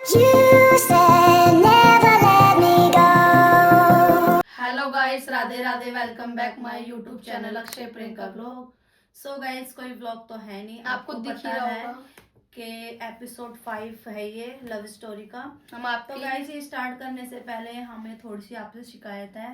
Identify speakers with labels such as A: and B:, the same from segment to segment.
A: Hello guys, Radhe Radhe. Welcome back my YouTube channel Akshay Priyanka blog. So guys, कोई blog तो है नहीं, आपको दिख ही रहा होगा कि एपिसोड 5 है ये लव स्टोरी का। हम आप तो गाइस ये स्टार्ट करने से पहले हमें थोड़ी सी आपसे शिकायत है,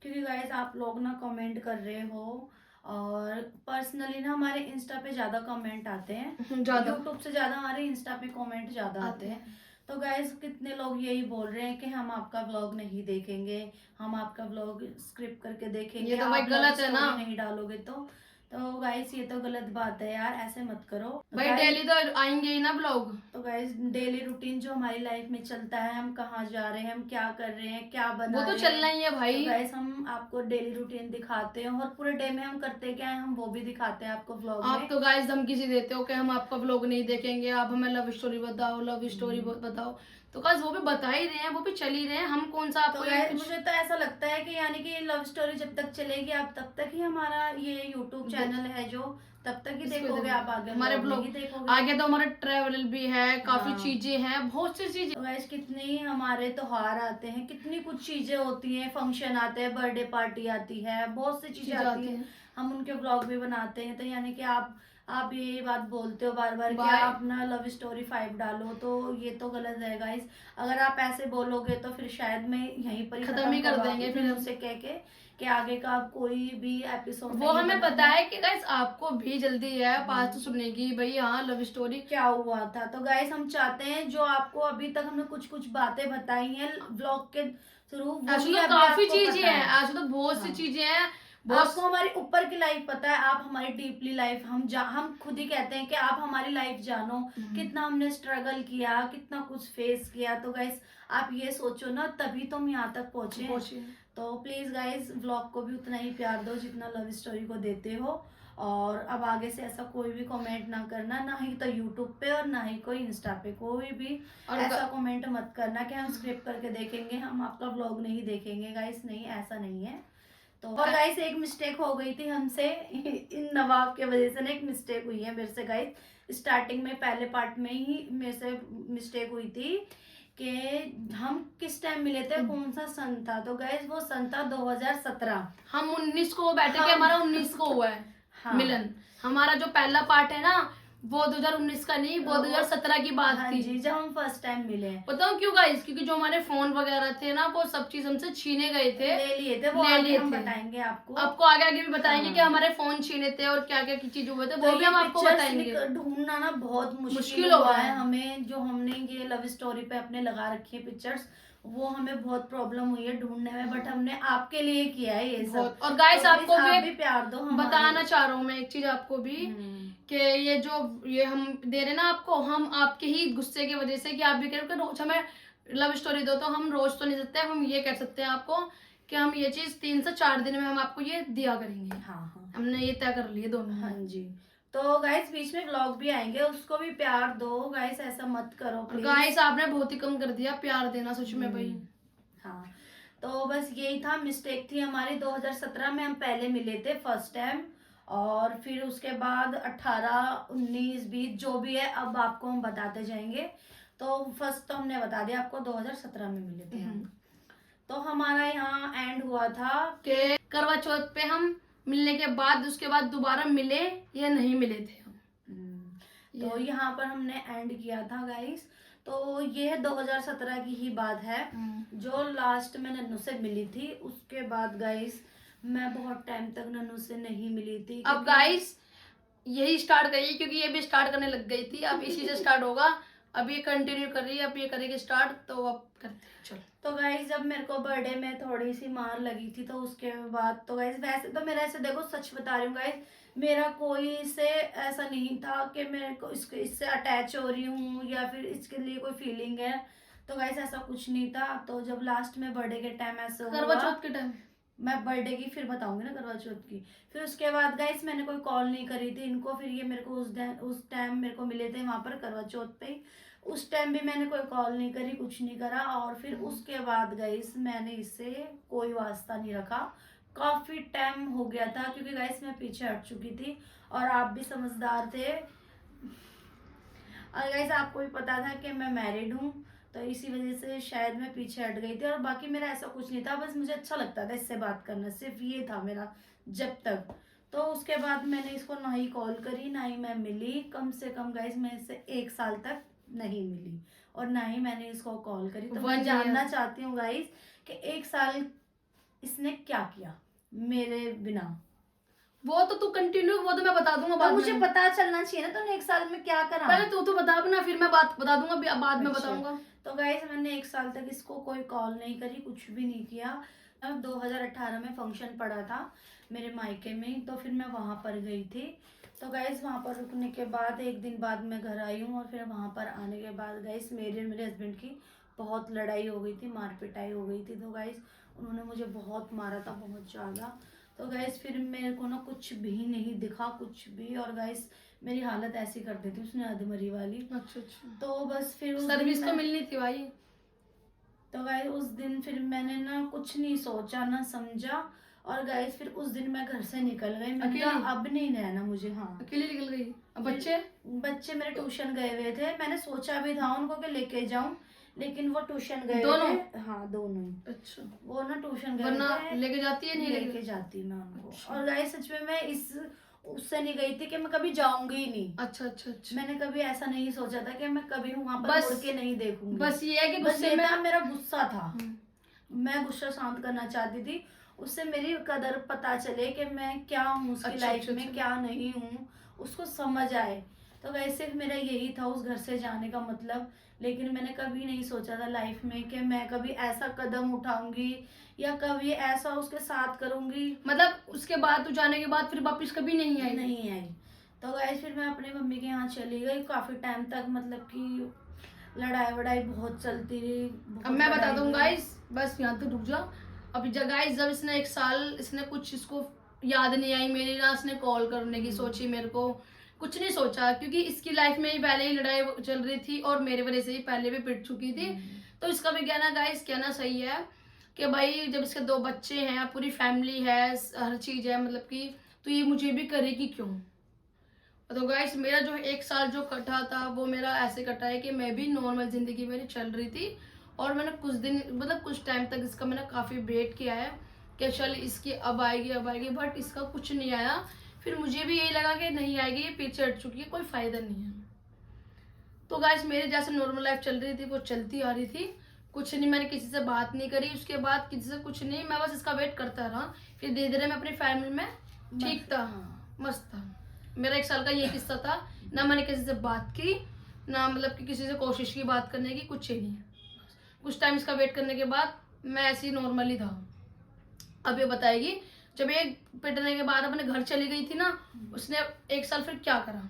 A: क्योंकि गाइस आप लोग ना कमेंट कर रहे हो और पर्सनली ना हमारे इंस्टा पे ज्यादा कमेंट आते हैं, यूट्यूब से ज्यादा हमारे इंस्टा पे कमेंट ज्यादा आते हैं। तो गाइस कितने लोग यही बोल रहे हैं कि हम आपका व्लॉग नहीं देखेंगे, हम आपका व्लॉग स्क्रिप्ट करके देखेंगे, ये तो भाई गलत है ना, नहीं डालोगे तो गाइस ये तो गलत बात है यार, ऐसे मत करो भाई। डेली तो आएंगे ही ना व्लॉग। तो गाइस डेली रूटीन जो हमारी लाइफ में चलता है, हम कहाँ जा रहे हैं, हम क्या कर रहे हैं, क्या बना रहे हैं, वो तो चलना ही है भाई। तो गाइस हम आपको डेली रूटीन दिखाते हैं और पूरे डे में हम करते क्या है हम वो भी दिखाते हैं आपको व्लॉग में। आप तो गाइस धमकी सी देते हो कि हम आपका व्लॉग नहीं देखेंगे, आप हमें लव स्टोरी बताओ, लव स्टोरी बताओ। तो गाइस वो भी बता ही रहे हैं, वो भी चल ही रहे हैं, हम कौन सा आपको। तो मुझे तो ऐसा लगता है कि यानी कि लव स्टोरी जब तक चलेगी आप तब तक ही हमारा ये यूट्यूब चैनल है जो तब तक ही देखोगे आप, आगे हमारे ब्लॉग ही देखोगे। आगे तो हमारा ट्रैवल भी है, काफी चीजें हैं, बहुत सी चीजें। तो गाइस कितनी हमारे त्योहार आते हैं, कितनी कुछ चीजें होती हैं, फंक्शन आते हैं, बर्थडे पार्टी आती है, बहुत सी चीजें आती हैं, हम उनके ब्लॉग भी बनाते हैं। तो यानी कि आप ये बात बोलते हो बार बार कि आप ना लव स्टोरी 5 डालो, तो ये तो गलत है गाइस। अगर आप ऐसे बोलोगे तो फिर शायद मैं यहीं पर ही खत्म ही कर देंगे फिर उनसे कह के कि आगे का आप कोई भी एपिसोड। वो हमें पता है कि गाइस आपको भी जल्दी है पास तो सुनने की, भाई हाँ लव स्टोरी क्या हुआ था। तो गाइस हम चाहते हैं जो आपको अभी तक हमने कुछ कुछ बातें बताई हैं ब्लॉग के थ्रू, तो काफी चीजें हैं, आज तो बहुत सी चीजें हैं। आपको हमारी ऊपर की लाइफ पता है, आप हमारी डीपली लाइफ हम खुद ही कहते हैं कि आप हमारी लाइफ जानो, कितना हमने स्ट्रगल किया, कितना कुछ फेस किया। तो गाइस आप ये सोचो ना, तभी तो हम यहाँ तक पहुंचे। तो प्लीज गाइस व्लॉग को भी उतना ही प्यार दो जितना लव स्टोरी को देते हो, और अब आगे से ऐसा कोई भी कमेंट ना करना, ना ही तो यूट्यूब पे और ना ही कोई इंस्टा पे कोई भी ऐसा कमेंट मत करना कि हम स्क्रिप्ट करके देखेंगे, हम आपका व्लॉग नहीं देखेंगे। गाइस नहीं, ऐसा नहीं है। तो और गाइस एक मिस्टेक हो गई थी हमसे इन नवाब के वजह से ना, एक मिस्टेक हुई है मेरे से गाइस। स्टार्टिंग में पहले पार्ट में ही मेरे से मिस्टेक हुई थी कि हम किस टाइम मिले थे, कौन सा सन था। तो गाइस वो सन था 2017। हम 19 को बैठे थे, हमारा 19 को हुआ है मिलन। हमारा जो पहला पार्ट है ना वो 2019 का नहीं, वो 2017 की बात थी जी, जब हम फर्स्ट टाइम मिले। बताओ क्यों गाइस, क्योंकि जो हमारे फोन वगैरह थे ना वो सब चीज हमसे छीने गए थे, ले लिए थे, वो आगे हम बताएंगे आपको आगे आगे भी बताएंगे कि हमारे फोन छीने थे और क्या क्या चीज हुए थे, वो भी हम आपको बताएंगे। ढूंढना ना बहुत मुश्किल हुआ है हमें, जो हमने ये लव स्टोरी पे अपने लगा रखी है पिक्चर्स, वो हमें बहुत प्रॉब्लम हुई है ढूंढने में, बट हमने आपके लिए किया है ये सब। और गाइस आपको भी प्यार दो, बताना चाह रहा हूँ मैं एक चीज आपको भी कि ये हम दे रहे ना आपको, हम आपके ही गुस्से की वजह से कि आप भी कह रहे हो रोज हमें लव स्टोरी दो, तो हम रोज तो नहीं सकते, हम ये कह सकते हैं आपको कि हम ये चीज 3 से 4 दिन में हम आपको ये दिया करेंगे। हाँ, हमने ये तय कर लिए दोनों। हाँ जी। तो गाइस बीच में व्लॉग भी आएंगे, उसको भी प्यार दो गाइस, ऐसा मत करो प्लीज। गाइस आपने बहुत ही कम कर दिया प्यार देना सच में भाई। हाँ, तो बस यही था, मिस्टेक थी हमारी। 2017 में हम पहले मिले थे फर्स्ट टाइम, और फिर उसके बाद 18, 19, 20 जो भी है अब आपको हम बताते जाएंगे। तो फर्स्ट तो हमने बता दिया आपको, 2017 में मिले थे हम। तो हमारा यहाँ एंड हुआ था कि करवा चौथ पे हम मिलने के बाद उसके बाद दोबारा मिले या नहीं मिले थे हम। तो यहाँ पर हमने एंड किया था गाइस। तो ये 2017 की ही बात है, जो लास्ट में नन्नू से मिली थी। उसके बाद गाइस मैं बहुत टाइम तक नन्नू से नहीं मिली थी। अब गाइस यही स्टार्ट करिए, क्योंकि ये भी स्टार्ट करने लग गई थी, अब इसी से स्टार्ट होगा। अब ये कंटिन्यू कर रही है, अब ये करेगी स्टार्ट, तो अब करते हैं चलो। तो गाइस जब मेरे को बर्थडे में थोड़ी सी मार लगी थी, तो उसके बाद तो गाइस वैसे तो मेरा ऐसे देखो, सच बता रही हूँ गाइस, मेरा कोई से ऐसा नहीं था कि मेरे को इससे अटैच हो रही हूँ या फिर इसके लिए कोई फीलिंग है। तो गाइस ऐसा कुछ नहीं था। तो जब लास्ट में बर्थडे के टाइम ऐसा हुआ, करवा चौथ के टाइम, मैं बर्थडे की फिर बताऊंगी ना, करवा चौथ की। फिर उसके बाद गाइस मैंने कोई कॉल नहीं करी थी इनको। फिर ये मेरे को उस टाइम मेरे को मिले थे वहां पर करवा चौथ पे, उस टाइम भी मैंने कोई कॉल नहीं करी, कुछ नहीं करा। और फिर उसके बाद गाइस मैंने इससे कोई वास्ता नहीं रखा, काफी टाइम हो गया था, क्योंकि गाइस मैं पीछे हट चुकी थी और आप भी समझदार थे। और गाइस आपको भी पता था कि मैं मैरिड हूँ, तो इसी वजह से शायद मैं पीछे हट गई थी। और बाकी मेरा ऐसा कुछ नहीं था, बस मुझे अच्छा लगता था इससे बात करना, सिर्फ ये था मेरा जब तक। तो उसके बाद मैंने इसको ना ही कॉल करी ना ही मैं मिली, कम से कम गाइज मैं इससे 1 साल तक नहीं मिली और ना ही मैंने इसको कॉल करी। तो मैं जानना चाहती हूँ गाइज कि 1 साल इसने क्या किया मेरे बिना।
B: वो तो तू कंटिन्यू, वो तो मैं बता दूंगा बाद
A: तो मुझे
B: में।
A: पता चलना चाहिए ना तूने 1 साल में क्या करा।
B: पहले तू बता अपना, फिर मैं बात बता दूंगा, बाद में
A: अच्छा।
B: बताऊंगा।
A: तो गाइस मैंने 1 साल तक इसको कोई कॉल नहीं करी, कुछ भी नहीं किया। अब 2018 में फंक्शन पड़ा था मेरे मायके में, तो फिर मैं वहां पर गई थी। तो गाइस वहां पर रुकने के बाद 1 दिन बाद मैं घर आई हूँ और फिर वहां पर आने के बाद गाइस मेरे हस्बैंड की बहुत लड़ाई हो गई थी, मार पिटाई हो गई थी। तो गाइस उन्होंने मुझे बहुत मारा था, बहुत ज़्यादा। तो गाइस फिर मेरे को ना कुछ भी नहीं दिखा, कुछ भी। और गाइस मेरी हालत ऐसी कर दी थी उसने, अधमरी वाली।
B: अच्छा।
A: तो बस फिर
B: सर्विस तो मिलनी थी भाई।
A: तो गाइस उस दिन फिर मैंने ना कुछ नहीं सोचा ना समझा, और गाइस फिर उस दिन मैं घर से निकल गई। मैंने कहा अब नहीं रहना मुझे। हाँ,
B: अकेले निकल गई। अब
A: बच्चे मेरे ट्यूशन गए हुए थे। मैंने सोचा भी था उनको कि लेके जाऊं, लेकिन वो ट्यूशन गए थे। हाँ, दोनों।
B: अच्छा।
A: वो ना ट्यूशन गए थे।
B: लेके जाती है, नहीं
A: लेके जाती मैं उनको। अच्छा। और गाइस सच में मैं उससे नहीं गई थी कि मैं कभी जाऊंगी ही नहीं।
B: अच्छा।
A: मैंने कभी ऐसा नहीं सोचा था कि मैं कभी वहां पर मुड़ के नहीं देखूंगी।
B: बस ये है कि
A: बस ये था, मेरा गुस्सा था। मैं गुस्सा शांत करना चाहती थी, उससे मेरी कदर पता चले कि मैं क्या हूँ उसकी लाइफ में, क्या नहीं हूँ, उसको समझ आए। तो वैसे मेरा यही था उस घर से जाने का मतलब। लेकिन मैंने कभी नहीं सोचा था लाइफ में कि मैं कभी ऐसा कदम उठाऊंगी या कभी ऐसा उसके साथ करूंगी।
B: मतलब उसके बाद तू जाने के बाद फिर वापस कभी नहीं आई?
A: तो गाइस फिर मैं अपनी मम्मी के यहाँ चली गई काफी टाइम तक, मतलब कि लड़ाई वड़ाई बहुत चलती रही।
B: अब मैं बता दूं गाइस, बस यहाँ तो रुक जा। अब गाइस जब इसने 1 साल इसने कुछ इसको याद नहीं आई मेरी, ना इसने कॉल करने की सोची, मेरे को कुछ नहीं सोचा, क्योंकि इसकी लाइफ में ही पहले ही लड़ाई चल रही थी और मेरे वजह से ही पहले भी पिट चुकी थी। तो इसका भी कहना गाइस, कहना सही है कि भाई जब इसके 2 बच्चे हैं, पूरी फैमिली है, हर चीज है, मतलब कि तो ये मुझे भी करेगी क्यों। तो गाइस मेरा जो 1 साल जो कटा था वो मेरा ऐसे कटा है कि मैं भी नॉर्मल जिंदगी मेरी चल रही थी और मैंने कुछ दिन, मतलब कुछ टाइम तक इसका मैंने काफी वेट किया है कि चल इसकी अब आएगी, बट इसका कुछ नहीं आया। फिर मुझे भी यही लगा कि नहीं आएगी, ये पीछे हट चुकी है, कोई फायदा नहीं है। तो गाइस मेरे जैसे नॉर्मल लाइफ चल रही थी वो चलती आ रही थी, कुछ नहीं, मैंने किसी से बात नहीं करी उसके बाद, किसी से कुछ नहीं, मैं बस इसका वेट करता रहा। फिर धीरे धीरे मैं अपनी फैमिली में ठीक था, मस्त था। मेरा 1 साल का ये किस्सा था, ना मैंने किसी से बात की, ना मतलब कि किसी से कोशिश की बात करने की, कुछ ही नहीं। कुछ टाइम इसका वेट करने के बाद मैं ऐसे ही नॉर्मली था। अब ये बताएगी, जब ये पिटने के बाद अपने घर चली गई थी ना, उसने 1 साल फिर क्या करा।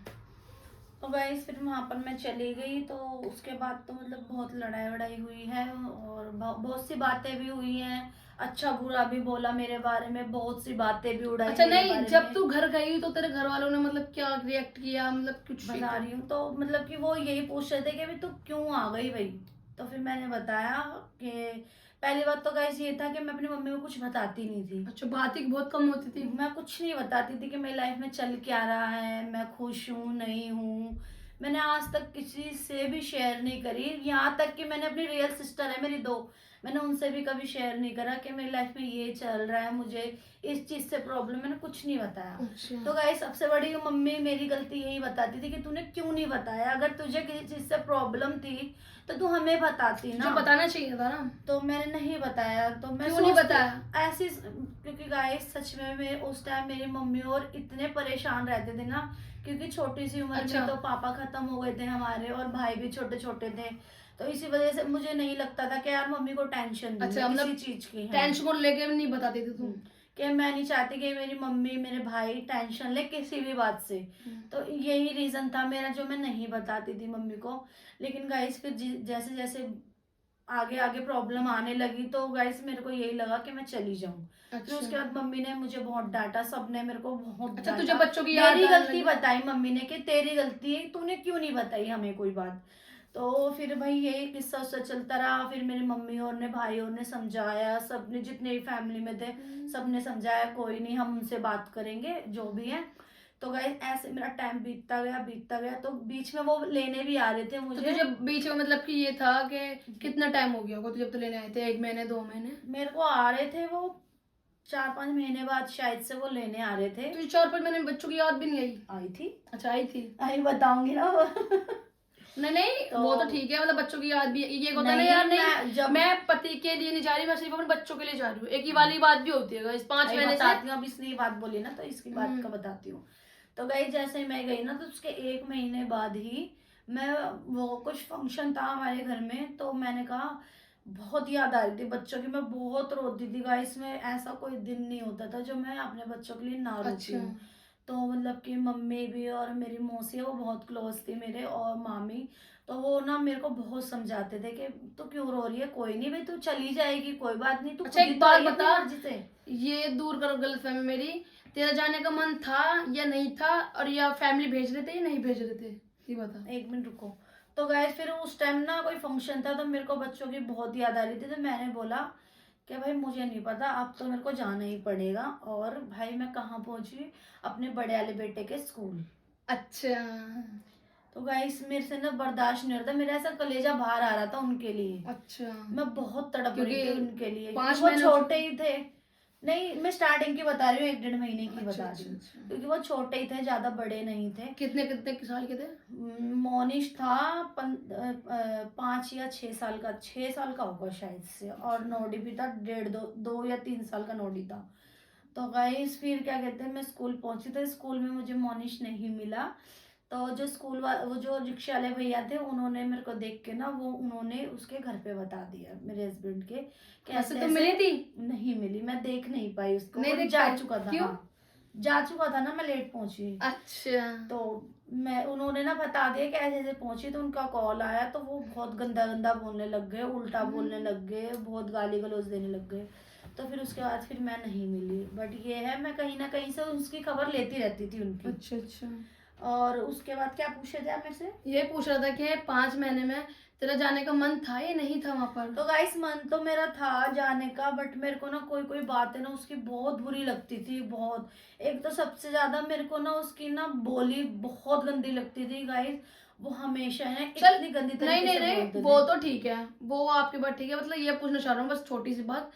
A: तो गाइस फिर वहां पर मैं चली गई, तो उसके बाद तो मतलब बहुत लड़ाई वड़ाई हुई है और बहुत सी बातें भी हुई हैं, अच्छा बुरा भी बोला मेरे बारे में, बहुत सी बातें भी उड़ाई।
B: अच्छा नहीं, जब तू घर गई तो तेरे घर वालों ने मतलब क्या रिएक्ट किया, मतलब कुछ
A: बता रही हूँ। तो मतलब कि वो यही पूछ रहे थे कि तू क्यों आ गई भाई। तो फिर मैंने बताया कि पहली बात तो गाइस ये था कि मैं अपनी मम्मी को कुछ बताती नहीं थी।
B: अच्छा, बात ही बहुत कम होती थी।
A: मैं कुछ नहीं बताती थी कि मेरी लाइफ में चल क्या रहा है, मैं खुश हूँ नहीं हूँ। मैंने आज तक किसी से भी शेयर नहीं करी, यहाँ तक कि मैंने अपनी रियल सिस्टर है मेरी 2, मैंने उनसे भी कभी शेयर नहीं करा कि मेरी लाइफ में ये चल रहा है, मुझे इस चीज से प्रॉब्लम, मैंने कुछ नहीं बताया।
B: अच्छा।
A: तो गाइस सबसे बड़ी मम्मी मेरी गलती यही बताती थी कि तूने क्यों नहीं बताया, अगर तुझे किसी चीज से प्रॉब्लम थी तो तू हमें बताती ना,
B: बताना चाहिए था ना।
A: तो मैंने नहीं बताया। तो मैं
B: क्यों नहीं बताया
A: ऐसी, क्योंकि गाइस सच में उस टाइम मेरी मम्मी और इतने परेशान रहते थे ना, क्योंकि छोटी सी उम्र में तो पापा खत्म हो गए थे हमारे और भाई भी छोटे छोटे थे। तो इसी वजह से मुझे नहीं लगता था कि यार मम्मी को टेंशन किसी चीज की,
B: टेंशन को लेके नहीं बताती थी तुम
A: कि मैं नहीं चाहती कि मेरी मम्मी मेरे भाई टेंशन ले किसी भी बात से। तो यही रीजन था मेरा जो मैं नहीं बताती थी मम्मी को। लेकिन गाइस फिर जैसे जैसे आगे आगे प्रॉब्लम आने लगी तो गाइस मेरे को यही लगा कि मैं चली जाऊं। फिर उसके बाद मम्मी ने मुझे बहुत डांटा, सबने मेरे को बहुत डांटा। तुझे बच्चों की मेरी गलती बताई मम्मी ने कि तेरी गलती है, तूने क्यों नहीं बताई हमें कोई बात। तो फिर भाई यही किस्सा उससे चलता रहा। फिर मेरी मम्मी और ने भाई और ने समझाया, सबने जितने भी फैमिली में थे सबने समझाया, कोई नहीं हम उनसे बात करेंगे जो भी है। तो गाइस ऐसे मेरा टाइम बीतता गया तो बीच में वो लेने भी आ रहे थे
B: तो
A: मुझे।
B: तुझे बीच में मतलब कि ये था कि कितना टाइम हो गया होगा तुझे जब तो लेने आए थे, 1 महीने 2 महीने?
A: मेरे को आ रहे थे वो 4-5 महीने बाद शायद से वो लेने आ रहे थे।
B: तुझे 4-5 महीने में बच्चों की याद भी नहीं आई?
A: आई थी।
B: अच्छा आई थी।
A: आई बताऊंगी ना वो।
B: नहीं नहीं
A: तो
B: वो तो ठीक है, मतलब बच्चों की याद भी ये होता है ना
A: नहीं,
B: यार, नहीं
A: मैं
B: मैं पति के लिए नहीं जा रही, मैं सिर्फ अपने बच्चों के लिए जा रही हूँ, एक ही वाली बात भी होती है इस 5 महीने से।
A: बताती हूँ, अब इसने ये बात बोली ना तो इसकी बात का बताती हूँ। तो गई जैसे ही मैं गई ना तो उसके 1 महीने बाद ही मैं, वो कुछ फंक्शन था हमारे घर में, तो मैंने कहा बहुत याद आ रही थी बच्चों की, मैं बहुत रोती थी गाइस। में ऐसा कोई दिन नहीं होता था जो मैं अपने बच्चों के लिए ना रोती
B: अच्छा
A: हूँ। तो मतलब कि मम्मी भी और मेरी मौसी है वो बहुत क्लोज थी मेरे, और मामी, तो वो ना मेरे को बहुत समझाते थे कि तू क्यों रो रही है, कोई नहीं भाई तू चली जाएगी, कोई बात नहीं, तू
B: अच्छा
A: खुद ही
B: एक
A: तो
B: बात
A: आई है अपनी
B: बता,
A: मर्जी से।
B: ये दूर करो गलतफहमी मेरी, तेरा जाने का मन था या नहीं था, और या फैमिली भेज रहे थे या नहीं भेज रहे थे, ये बता।
A: 1 मिनट रुको। तो गाइस फिर उस टाइम ना कोई फंक्शन था तो मेरे को बच्चों की बहुत याद आ रही थी, तो मैंने बोला कि भाई मुझे नहीं पता, अब तो मेरे को जाना ही पड़ेगा। और भाई मैं कहाँ पहुंची, अपने बड़े वाले बेटे के स्कूल।
B: अच्छा
A: तो गाइस मेरे से ना बर्दाश्त नहीं हो रहा था, मेरा ऐसा कलेजा बाहर आ रहा था उनके लिए।
B: अच्छा।
A: मैं बहुत तड़प रही
B: क्योंकि
A: थी उनके लिए,
B: 5
A: क्योंकि वो
B: महीने
A: छोटे ही थे। नहीं मैं स्टार्टिंग की बता रही हूँ, 1-1.5 महीने की
B: अच्छा
A: बता रही
B: अच्छा
A: हूँ,
B: अच्छा।
A: क्योंकि वो छोटे ही थे, ज्यादा बड़े नहीं थे।
B: कितने कितने साल के थे?
A: मोनिश था 5 या 6 साल का, 6 साल का होगा शायद से, और नोडी भी था 1.5 2 2 या 3 साल का नोडी था। तो गाइस फिर क्या कहते हैं, मैं स्कूल पहुंची तो स्कूल में मुझे मोनिश नहीं मिला। तो जो वो जो रिक्शा वाले भैया थे उन्होंने मेरे को देख के ना, वो उन्होंने उसके घर पे बता दिया मेरे हस्बैंड के कि
B: वैसे
A: ऐसे
B: तो
A: ऐसे।
B: मिली थी?
A: नहीं मिली, मैं देख नहीं पाई उसको,
B: नहीं
A: वो
B: देख
A: जा
B: पाई?
A: चुका था।
B: क्यों?
A: हाँ जा चुका था ना, मैं लेट पहुंची।
B: अच्छा।
A: तो मैं, उन्होंने ना बता दिया कि ऐसे ऐसे पहुंची, तो उनका कॉल आया तो वो बहुत गंदा गंदा बोलने लग गए, उल्टा बोलने लग गए, बहुत गाली गलौज देने लग गए। तो फिर उसके बाद फिर मैं नहीं मिली, बट ये है मैं कहीं ना कहीं से उसकी खबर लेती रहती थी उनकी।
B: अच्छा अच्छा।
A: और उसके बाद क्या पूछे थे आप मेरे से?
B: ये पूछ रहा था कि 5 महीने में तेरा जाने का मन था या नहीं था वहां पर?
A: तो गाइस मन तो मेरा था जाने का, बट मेरे को ना कोई कोई बातें ना उसकी बहुत बुरी लगती थी, बहुत। एक तो सबसे ज्यादा मेरे को ना उसकी ना बोली बहुत गंदी लगती थी गाइस। वो हमेशा है
B: चल
A: इतनी गंदी
B: नहीं
A: तरीके
B: नहीं
A: से बोलते
B: नहीं,
A: थे।
B: वो तो ठीक है, वो आपकी बात ठीक है, मतलब ये पूछना चाह रहा हूँ बस छोटी सी बात,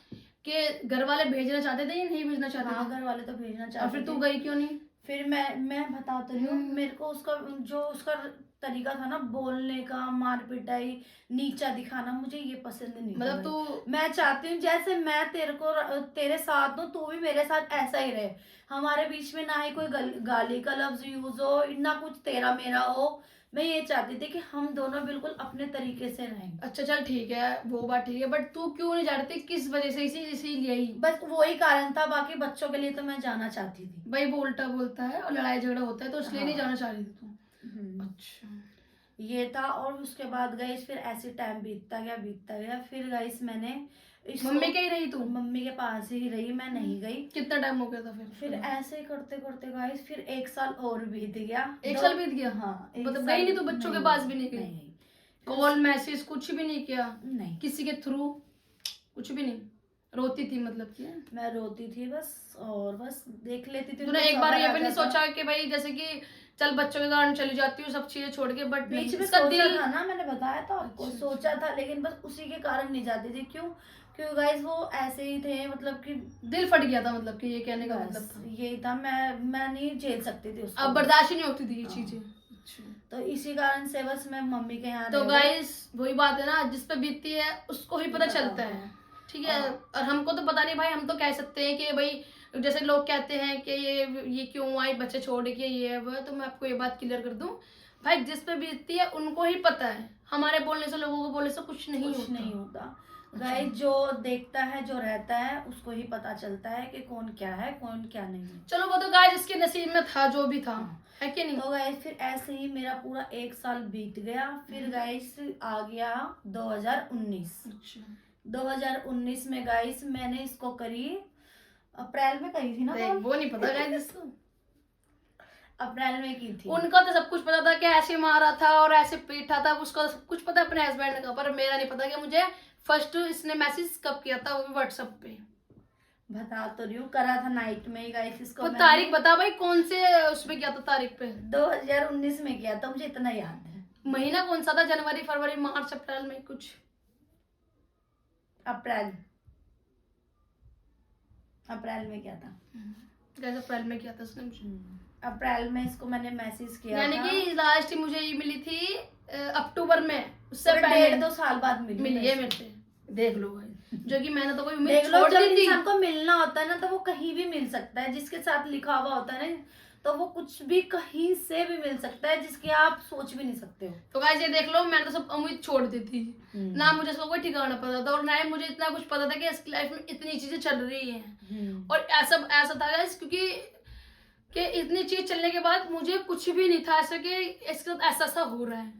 B: कि घर वाले भेजना चाहते थे या नहीं भेजना चाहते
A: हाँ
B: थे?
A: घर वाले तो भेजना
B: और
A: चाहते
B: फिर तू
A: थे।
B: गई क्यों नहीं?
A: फिर मैं बता तो रही हूँ, मेरे को उसका जो उसका तरीका था ना बोलने का, मार पिटाई, नीचा दिखाना, मुझे ये पसंद नहीं था
B: मतलब
A: भाई।
B: तू
A: मैं चाहती हूँ जैसे मैं तेरे साथ हूँ, तू भी मेरे साथ ऐसा ही रहे। हमारे बीच में ना ही कोई गाली का लफ्ज यूज हो, ना कुछ तेरा मेरा हो। मैं ये चाहती थी कि हम दोनों बिल्कुल अपने तरीके से रहें।
B: अच्छा चल ठीक है, वो बात ठीक है, बट तू क्यों नहीं जा रही थी, किस वजह से? इसीलिए ही?
A: बस वही कारण था, बाकी बच्चों के लिए तो मैं जाना चाहती थी।
B: भाई वो उल्टा बोलता है और लड़ाई झगड़ा होता है, तो इसलिए
A: हाँ।
B: नहीं जाना चाह रही थी तू?
A: हम्म।
B: अच्छा।
A: ये था। और उसके बाद गई फिर ऐसे टाइम बीतता गया फिर गई मैंने
B: मम्मी के ही रही तू?
A: मम्मी के पास ही रही, मैं नहीं गई।
B: कितना टाइम हो गया था
A: फिर ऐसे ही करते करते गई फिर 1 साल और बीत गया।
B: 1 साल बीत गया?
A: हाँ
B: मतलब गई नहीं तू बच्चों के पास भी नहीं गई?
A: नहीं।
B: कॉल मैसेज कुछ भी नहीं किया?
A: नहीं
B: किसी के थ्रू कुछ भी नहीं? रोती थी मतलब कि?
A: मैं रोती थी बस, और बस देख लेती थी।
B: तूने एक बार ये भी नहीं सोचा कि भाई जैसे कि चल बच्चों के कारण चली जाती हूँ सब चीजें छोड़ के, बट नहीं,
A: बीच में
B: इसका
A: सोचा
B: दिल
A: था ना, मैंने बताया था आपको।
B: अच्छा,
A: सोचा था, लेकिन बस उसी के कारण नहीं जाती थी। क्यों? क्योंकि गाइस वो ऐसे ही थे, मतलब कि
B: दिल फट गया था, मतलब कि ये कहने का
A: बस
B: मतलब था
A: यही था। मैं नहीं झेल सकती थी उसको,
B: अब बर्दाश्त ही नहीं होती थी ये
A: हाँ।
B: चीजें। अच्छा।
A: तो इसी कारण से बस मैं मम्मी के यहाँ
B: तो
A: रह गई।
B: गाइस वही बात है ना, जिस पे बीतती है उसको ही पता चलता है, ठीक है। और हमको तो पता नहीं भाई, हम तो कह सकते हैं कि भाई जैसे लोग कहते हैं कि ये क्यों आई बच्चे छोड़ के, ये है वो है, तो मैं आपको ये बात क्लियर कर दूं भाई, जिस पे बीतती है उनको ही पता है, हमारे बोलने से, लोगों को बोलने से कुछ नहीं होता।
A: गाइस जो देखता है, जो रहता है, उसको ही पता चलता है कि कौन क्या है, कौन क्या नहीं है।
B: चलो वो तो गाइस इसके नसीब में था जो भी था, है कि नहीं?
A: तो गाइस फिर ऐसे ही मेरा पूरा 1 साल बीत गया। फिर गाइस आ गया 2019। 2019 में गाइस मैंने इसको करी, अप्रैल में करी थी ना
B: देख,
A: कॉल?
B: वो नहीं पता गाइस इसको।
A: अप्रैल में की थी।
B: उनका तो सब कुछ पता था कि ऐसे मारा था और ऐसे पीटा था, उसका सब कुछ पता है अपने हस्बैंड का, पर मेरा नहीं पता कि मुझे फर्स्ट इसने मैसेज कब किया था, वो भी व्हाट्सएप पे।
A: बता तो रही हूँ, करा था नाइट में ही गाइस इसको
B: तो
A: मैंने।
B: तारीख बता भाई, कौन से उसमें किया था तारीख पे?
A: 2019 में किया था, मुझे इतना याद है।
B: महीना कौन सा था? जनवरी, फरवरी, मार्च, अप्रैल में कुछ?
A: अप्रैल में किया था।
B: कैसे अप्रैल में किया था उसने मुझे?
A: अप्रैल में इसको मैंने मैसेज किया
B: यानी
A: था।
B: कि लास्ट मुझे ये मिली थी अक्टूबर में, उससे
A: पूरे
B: पहले
A: 1.5-2 साल बाद
B: मिली है मेरे से। देख लो भाई, जो कि मैंने तो कोई उम्मीद
A: देख लो,
B: छोड़
A: जब
B: दी थी।
A: इंसान को मिलना होता है ना तो वो कहीं भी मिल सकता है, जिसके साथ लिखा हुआ होता है ना तो वो कुछ भी कहीं से भी मिल सकता है, जिसकी आप सोच भी नहीं सकते हो।
B: तो गाइस ये देख लो, मैंने तो सब उम्मीद छोड़ दी थी। ना मुझे इसका कोई ठिकाना पता था, और ना ही मुझे इतना कुछ पता था कि इसकी लाइफ में इतनी चीजें चल रही हैं। और ऐसा था गाइस, क्योंकि कि इतनी चीज चलने के बाद मुझे कुछ भी नहीं था ऐसा कि इसके साथ ऐसा हो रहा है।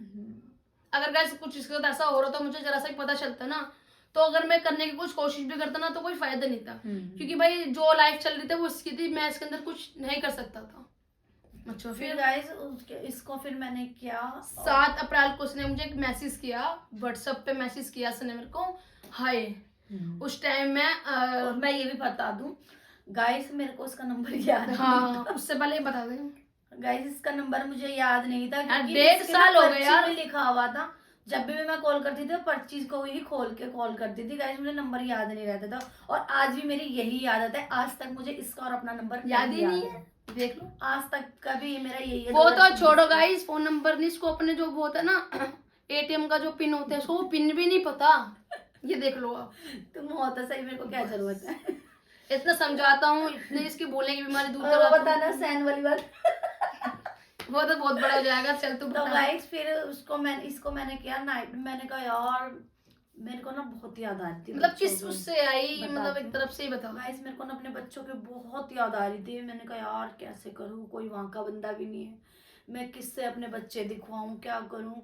B: अगर गाइस कुछ इसके साथ ऐसा हो रहा तो मुझे जरा सा ही पता चलता ना, तो अगर मैं करने की कुछ कोशिश भी करता ना तो कोई फायदा नहीं था। क्योंकि भाई जो लाइफ चल रही थी वो इसकी थी, मैं इसके अंदर कुछ नहीं कर सकता था। अच्छा,
A: फिर गाइस इसको फिर मैंने क्या
B: 7 अप्रैल को उसने मुझे एक मैसेज किया, व्हाट्सएप पे मैसेज किया उसने मेरे को, हाय। उस टाइम में
A: मैं ये भी बता दूं गाइस, मेरे को उसका नंबर याद है।
B: हाँ, उससे पहले बता दें
A: गाइस, इसका नंबर मुझे याद नहीं था क्योंकि
B: 1.5 साल हो गए यार।
A: में लिखा हुआ था। जब भी मैं कॉल करती थी पर्ची को ही खोल के कॉल करती थी गाइस, मुझे नंबर याद नहीं रहता था। और आज भी मेरी यही आदत है, आज तक मुझे इसका और अपना नंबर
B: याद ही नहीं है। देख लो,
A: आज तक का भी मेरा यही है।
B: वो तो छोड़ो गाइस, फोन नंबर नहीं, इसको अपने जो वो होता है ना एटीएम का जो पिन होता है, उसको वो पिन भी नहीं पता। ये देख लो आप।
A: तुम हो तो सही, मेरे को क्या जरूरत है।
B: इतना समझाता हूँ, इतने इसकी बोलने की बीमारी दूर
A: और
B: करवाता हूँ।
A: बताना सैन वाली बात।
B: वो तो बहुत बड़ा हो जाएगा, चल तू
A: तो
B: बता।
A: गाइस फिर इसको मैंने किया नाइट, मैंने कहा यार मेरे को ना बहुत याद आ रही थी।
B: मतलब किस उससे आई, मतलब
A: बताती
B: एक
A: हूँ।
B: तरफ से ही बताओ।
A: गाइस मेरे को ना अपने बच्चों की बहुत याद आ रही थी। मैंने कहा यार कैसे करूँ, कोई वहाँ का बंदा भी नहीं है, मैं किससे अपने बच्चे दिखवाऊँ, क्या करूँ।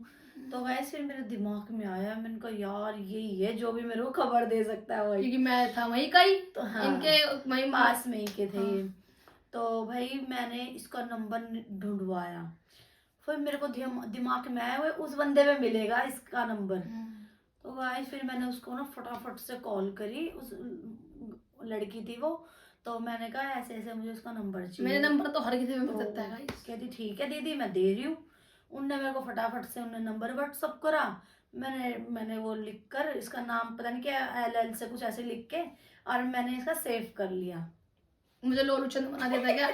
A: तो गाइस फिर मेरे दिमाग में आया, मैंने कहा यार यही है जो भी मेरे को खबर दे सकता है वही।
B: क्योंकि मैं था वहीं का ही,
A: तो हाँ,
B: इनके वहीं
A: पास में ही के थे।
B: हाँ।
A: तो भाई मैंने इसका नंबर ढूंढवाया, फिर मेरे को दिमाग में आया उस बंदे में मिलेगा इसका नंबर। तो गाइस फिर मैंने उसको ना फटाफट से कॉल करी, उस लड़की थी वो। तो मैंने कहा ऐसे ऐसे मुझे उसका नंबर चाहिए।
B: मेरे नंबर तो हर किसी में
A: तो
B: मिल सकता है गाइस।
A: कहती ठीक है दीदी मैं दे रही हूँ। उनने मेरे को फटाफट से उन्हें नंबर व्हाट्सअप करा। मैंने वो लिख कर इसका नाम पता नहीं क्या LL से कुछ ऐसे लिख के, और मैंने इसका सेव कर लिया।
B: मुझे लोलू चंद बना देता क्या?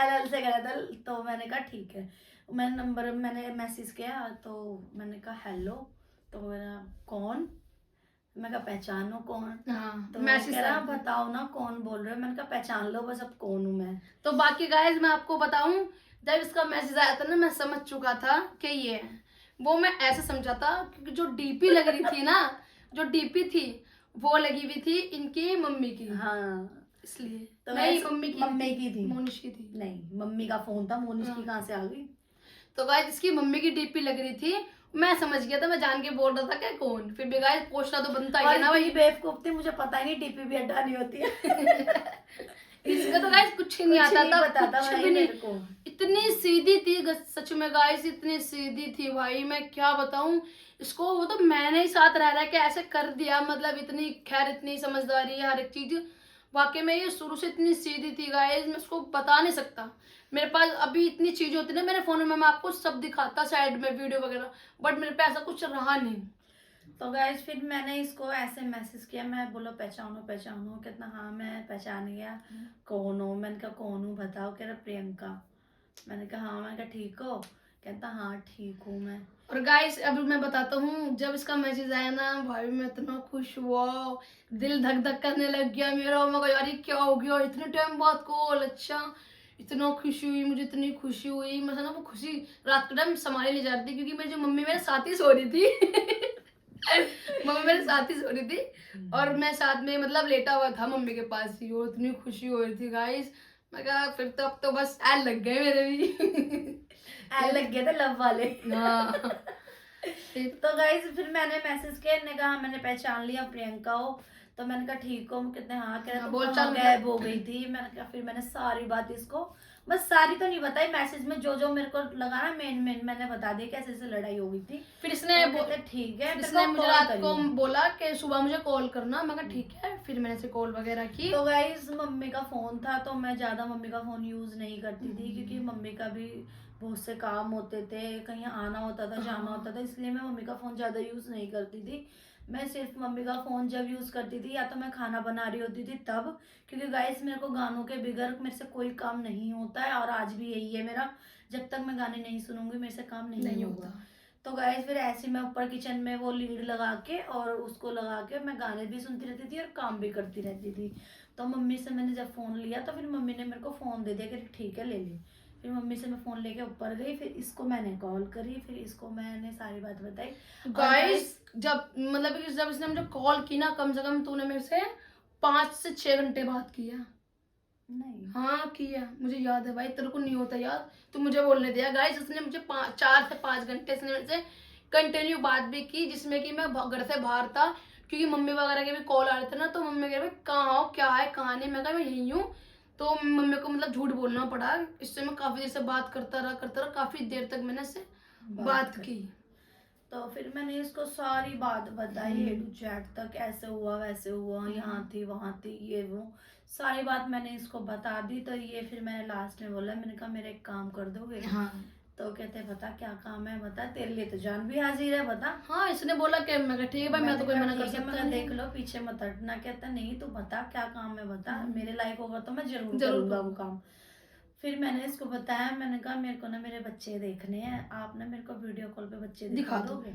A: LL से करा था। तो मैंने कहा ठीक है, मैंने मैसेज किया। तो मैंने कहा हेलो। तो मेरा कौन, मैं कहा पहचानो कौन।
B: हाँ,
A: तो
B: मैसेज
A: कह रहा बताओ ना कौन बोल रहे हो। मैंने कहा पहचान लो बस अब कौन हूँ मैं।
B: तो बाकी गाइस मैं आपको बताऊं, जब इसका मैसेज आया था ना मैं समझ चुका था कि ये है। वो मैं ऐसे समझा था क्योंकि जो डीपी लग रही थी ना, जो डीपी थी वो लगी हुई थी इनकी मम्मी की।
A: हाँ,
B: इसलिए
A: तो
B: नहीं,
A: मम्मी की थी,
B: मोनिश की थी।
A: नहीं मम्मी का फोन था, मोनिश की कहाँ से आ गई।
B: तो गाइस इसकी मम्मी की डीपी लग रही थी, मैं समझ गया था, मैं जान के बोल रहा था कि कौन। फिर भी गाइस पूछना तो बनता ही है ना भाई।
A: बेवकूफ थी, मुझे पता ही नहीं डीपी भी हटानी होती है।
B: इसका तो गाइस कुछ ही नहीं आता था, कुछ भी नहीं।
A: को
B: इतनी सीधी थी सच में गाइस, इतनी सीधी थी भाई, मैं क्या बताऊं इसको। वो तो मैंने ही साथ रह रहा के ऐसे कर दिया, मतलब इतनी खैर इतनी समझदारी है हर एक चीज। वाकई में ये शुरू से इतनी सीधी थी गाइस, मैं उसको बता नहीं सकता। मेरे पास अभी इतनी चीजें होती ना मेरे फोन में, मैं आपको सब दिखाता साइड में वीडियो वगैरह, बट मेरे पे ऐसा कुछ रहा नहीं।
A: तो गाइस फिर मैंने इसको ऐसे मैसेज किया, मैं बोलो पहचानो पहचानो। कितना हाँ मैं पहचान गया, कौन हो। मैंने कहा कौन हूँ बताओ। कह रहा प्रियंका। मैंने कहा हाँ। मैंने कहा ठीक हो। कहता हाँ ठीक हूँ मैं।
B: और गाइस अभी मैं बताता हूँ, जब इसका मैसेज आया ना भाई मैं इतना खुश हुआ, दिल धक धक करने लग गया मेरा। मैं यार ये क्या हो गया, इतने टाइम बाद कॉल। अच्छा, इतना खुशी हुई मुझे, इतनी खुशी हुई, मैं ना वो खुशी रात के टाइम संभाली नहीं जा रही थी, क्योंकि मेरी जो मम्मी मेरे साथ ही सो रही थी। मम्मी मेरे साथ ही सो रही थी और मैं साथ में मतलब लेटा हुआ था मम्मी के पास ही, और इतनी खुशी हो रही थी गाइस। मैं कहा फिर तो अब तो बस ऐल लग गए मेरे भी।
A: ऐल लग गए थे लव वाले।
B: हाँ।
A: तो गाइस फिर मैंने मैसेज किया, इन्होंने कहा मैंने पहचान लिया प्रियंका हो। तो मैंने कहा ठीक हो। कितने हाँ कह रहा
B: हाँ,
A: तो
B: बोल चाल
A: गायब हो गई थी। मैंने कहा फिर मैंने सारी बात इसको बस सारी तो नहीं बताई, मैसेज में जो जो मेरे को लगा ना मेन मैंने बता दिया कैसे ऐसे लड़ाई हो गई थी।
B: फिर इसने
A: तो ठीक है,
B: फिर इसने मुझे रात को बोला कि सुबह मुझे कॉल करना। मैं कहा ठीक है, फिर मैंने इसे कॉल वगैरह की।
A: तो गाइस मम्मी का फोन था, तो मैं ज्यादा मम्मी का फोन यूज नहीं करती थी, क्योंकि मम्मी का भी बहुत से काम होते थे, कहीं आना होता था, जाना होता था, इसलिए मैं मम्मी का फोन ज्यादा यूज नहीं करती थी। मैं सिर्फ मम्मी का फोन जब यूज करती थी या तो मैं खाना बना रही होती थी तब, क्योंकि गाइस मेरे को गानों के बिगैर मेरे से कोई काम नहीं होता है, और आज भी यही है मेरा, जब तक मैं गाने नहीं सुनूंगी मेरे से काम नहीं होगा। तो गाइस फिर ऐसे मैं ऊपर किचन में वो लीड लगा के और उसको लगा के मैं गाने भी सुनती रहती थी और काम भी करती रहती थी। तो मम्मी से मैंने जब फोन लिया तो फिर मम्मी ने मेरे को फोन दे दिया कि ठीक है ले ले। फिर मम्मी से मैं फोन लेके ऊपर गई, फिर इसको मैंने कॉल करी, फिर इसको मैंने सारी बात बताई।
B: गाइस जब मतलब कि जब इसने मुझे कॉल की ना, कम से कम तूने मेरे से 5 से 6 घंटे बात किया।
A: नहीं
B: हाँ किया, मुझे याद है भाई, तेरे को नहीं होता याद, तू मुझे बोलने दिया। गाइस इसने मुझे 4 से 5 घंटे इसने मेरे से कंटिन्यू बात भी की, जिसमें कि मैं घर से बाहर था, क्योंकि मम्मी वगैरह के भी कॉल आ रहे थे ना। तो मम्मी कह रही कहाँ हो, क्या है, कहाँ नहीं। मैं कहा मैं यहीं हूँ। तो मम्मी को मतलब झूठ बोलना पड़ा, इससे मैं काफी देर से बात करता रहा, काफी देर तक मैंने इससे बात की।
A: तो फिर मैंने इसको सारी बात बताई ए टू जेड तक, ऐसे हुआ वैसे हुआ, यहाँ थी वहां थी ये वो सारी बात मैंने इसको बता दी। तो ये फिर मैंने लास्ट में बोला, मैंने कहा मेरे एक काम कर दोगे?
B: हाँ।
A: तो कहते बता क्या काम है, बता तेरे लिए तो जान भी हाजिर है, बता।
B: हाँ इसने बोला कि मैं कहा ठीक है भाई, मैं तो कोई मना कर सकता नहीं।
A: देख लो पीछे मत हटना। कहता नहीं तू बता क्या काम है, बता, मेरे लायक होगा तो मैं जरूर करूंगा वो काम। फिर मैंने इसको बताया, मैंने कहा मेरे को ना मेरे बच्चे देखने हैं, आप ना मेरे को वीडियो कॉल पे बच्चे दिखा दोगे?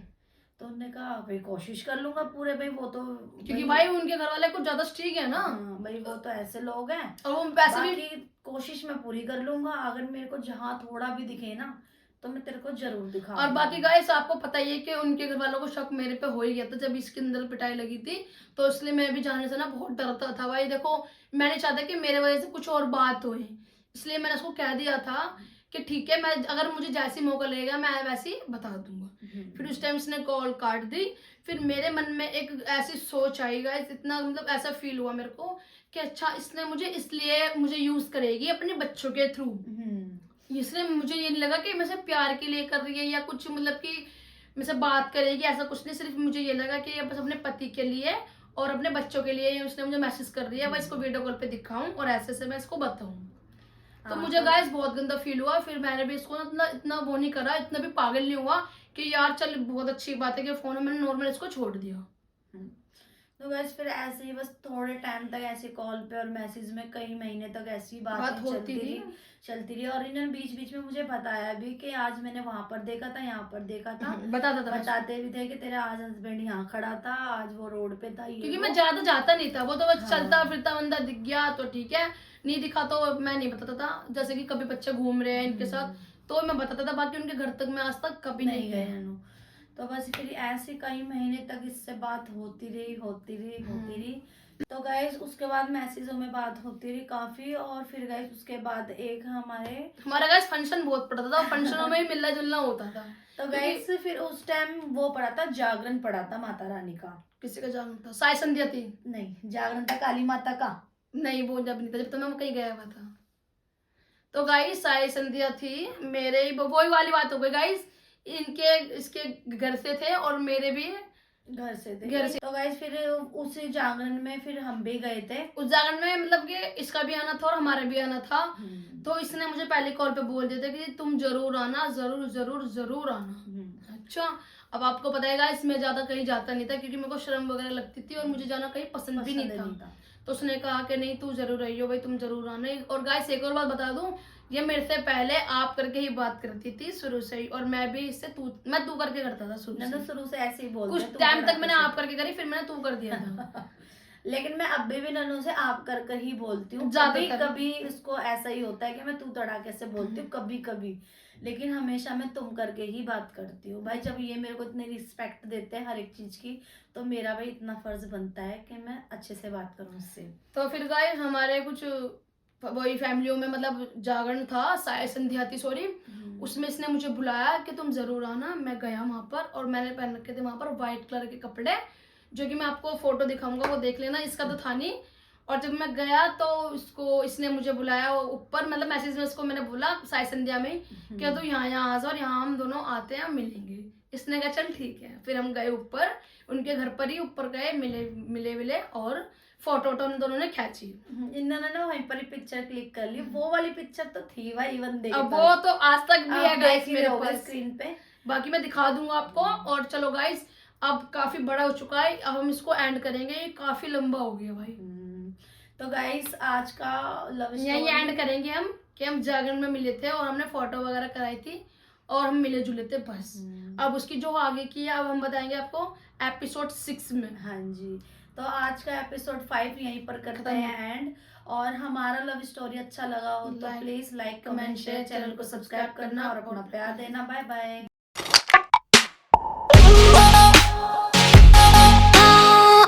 A: तो उन्होंने कहा भाई कोशिश कर लूंगा पूरे, भाई वो तो
B: क्योंकि भाई उनके घर वाले कुछ ज्यादा स्ट्रिक्ट है ना।
A: भाई वो तो ऐसे लोग हैं,
B: और वो पैसे भी
A: कोशिश मैं पूरी कर लूंगा, अगर मेरे को जहाँ थोड़ा भी दिखे ना तो मैं तेरे को जरूर दिखा।
B: और बाकी गाइस आपको पता ही है कि उनके घर वालों को शक मेरे पे हो ही गया था जब इसके अंदर पिटाई लगी थी। तो इसलिए मैं भी जाने से ना बहुत डरता था भाई। देखो मैं नहीं चाहता कि मेरे वजह से कुछ और बात हो, इसलिए मैंने उसको कह दिया था कि ठीक है, मैं अगर मुझे जैसी मौका लगेगा मैं वैसी बता दूंगा। फिर उस टाइम इसने कॉल काट दी। फिर मेरे मन में एक ऐसी सोच आई गाइस, इतना मतलब ऐसा फील हुआ मेरे को कि अच्छा इसने मुझे इसलिए मुझे यूज करेगी अपने बच्चों के थ्रू। इसलिए मुझे ये नहीं लगा कि मैं से प्यार के लिए कर रही है या कुछ, मतलब कि मेरे से बात करेगी, ऐसा कुछ नहीं। सिर्फ मुझे ये लगा कि बस अपने पति के लिए और अपने बच्चों के लिए उसने मुझे मैसेज कर दिया, मैं इसको वीडियो कॉल पे दिखाऊं और ऐसे से मैं इसको बताऊं। तो मुझे गाइस बहुत गंदा फील हुआ। फिर मैंने भी इसको इतना वो नहीं करा, इतना भी पागल नहीं हुआ कि यार चल बहुत अच्छी बात है कि फोन है, मैंने नॉर्मल इसको छोड़ दिया।
A: तो गाइस फिर ऐसे ही बस थोड़े टाइम तक ऐसे कॉल पे और मैसेज में कई महीने तक ऐसी बात चलती रही। और इन्होंने बीच बीच में मुझे बताया भी कि आज मैंने वहां पर देखा था, यहाँ पर देखा था, बताते भी थे कि तेरा आज हस्बैंड यहाँ खड़ा था, आज वो रोड पे था,
B: क्योंकि मैं ज्यादा जाता नहीं था, वो तो बस चलता फिरता बंदा दिख गया तो ठीक है, नहीं दिखा तो मैं नहीं बताता था। जैसे कि कभी बच्चे घूम रहे हैं इनके साथ तो मैं बताता था, बाकी उनके घर तक मैं आज तक कभी नहीं गया।
A: तो बस फिर ऐसे कई महीने तक इससे बात होती रही। तो गाइस उसके बाद मैसेजों में बात होती रही काफी। और फिर गाइस उसके बाद एक हमारा
B: गाइस फंक्शन बहुत पड़ता था, फंक्शनों में ही मिलना जुलना होता था।
A: तो गाइस फिर उस टाइम वो पड़ा था, जागरण पड़ा था माता रानी का।
B: किसी का जागरण था? साई संध्या थी?
A: नहीं, जागरण था काली माता का।
B: नहीं वो जब नहीं था, जब तो मैं कहीं गया हुआ था। तो गाइस साई संध्या थी, मेरे वही वाली बात हो गई गाइस, इनके इसके घर से थे और मेरे भी
A: घर से थे। तो गाइस फिर उसी जागरण में फिर हम भी गए थे।
B: उस जागरण में मतलब कि इसका भी आना था और हमारा भी आना था। तो इसने मुझे पहले कॉल पे बोल दिया था कि तुम जरूर आना, जरूर जरूर जरूर आना। अच्छा अब आपको पता है इसमें ज्यादा कहीं जाता नहीं था, क्योंकि मेरे को शर्म वगैरह लगती थी और मुझे जाना कहीं पसंद भी नहीं था। तो उसने कहा कि नहीं तू जरूर रही हो भाई, तुम जरूर आना। और गाइस एक और बात बता दूं, ये मेरे से पहले आप करके ही बात करती थी शुरू से ही, और मैं भी इससे मैं तू करके करता था शुरू
A: से ऐसे ही बोलते।
B: कुछ टाइम तक मैंने आप करके करी, फिर मैंने तू कर दिया था।
A: लेकिन मैं अभी भी नन्नू से आप कर ही बोलती हूँ। कभी इसको ऐसा ही होता है कि मैं तू तड़ाके से बोलती हूँ कभी कभी, लेकिन हमेशा मैं तुम करके ही बात करती हूँ। भाई जब ये मेरे को इतनी रिस्पेक्ट देते हैं हर एक चीज की, तो मेरा भाई इतना फर्ज बनता है कि मैं अच्छे से बात करूँ उससे।
B: तो फिर गाइस हमारे कुछ वही फैमिलियों में मतलब जागरण था, साय संध्या थी सॉरी, उसमें इसने मुझे बुलाया कि तुम जरूर आना। मैं गया वहां पर और मैंने पहन रखे थे वहां पर व्हाइट कलर के कपड़े, जो कि मैं आपको फोटो दिखाऊंगा वो देख लेना, इसका तो था नहीं। और जब मैं गया तो इसने मुझे बुलाया ऊपर, मतलब मैसेज में उसको मैंने बोला साई संध्या में कि तो यहाँ आ जाओ और यहाँ हम दोनों आते हैं मिलेंगे। इसने कहा चल ठीक है। फिर हम गए ऊपर, उनके घर पर ही ऊपर गए, मिले और फोटो उन दोनों ने खींची।
A: इन्होंने ना वहीं पर ही पिक्चर क्लिक कर ली। वो वाली पिक्चर तो थी भाई बंदे
B: अब वो तो आज तक भी है गाइस मेरे पास
A: स्क्रीन पे,
B: बाकी मैं दिखा दूंगा आपको। और चलो गाइस अब काफी बड़ा हो चुका है, अब हम इसको एंड करेंगे, ये काफी लंबा हो गया भाई।
A: तो गाइस आज का लव
B: यही एंड करेंगे हम कि हम जागरण में मिले थे और हमने फोटो वगैरह कराई थी और हम मिले जुले थे बस। अब उसकी जो आगे की है अब हम बताएंगे आपको एपिसोड 6 में।
A: हाँ जी, तो आज का एपिसोड 5 यहीं पर करते हैं एंड। और हमारा लव स्टोरी अच्छा लगा हो तो please like comment share, channel को सब्सक्राइब करना और अपना प्यार देना। Bye bye.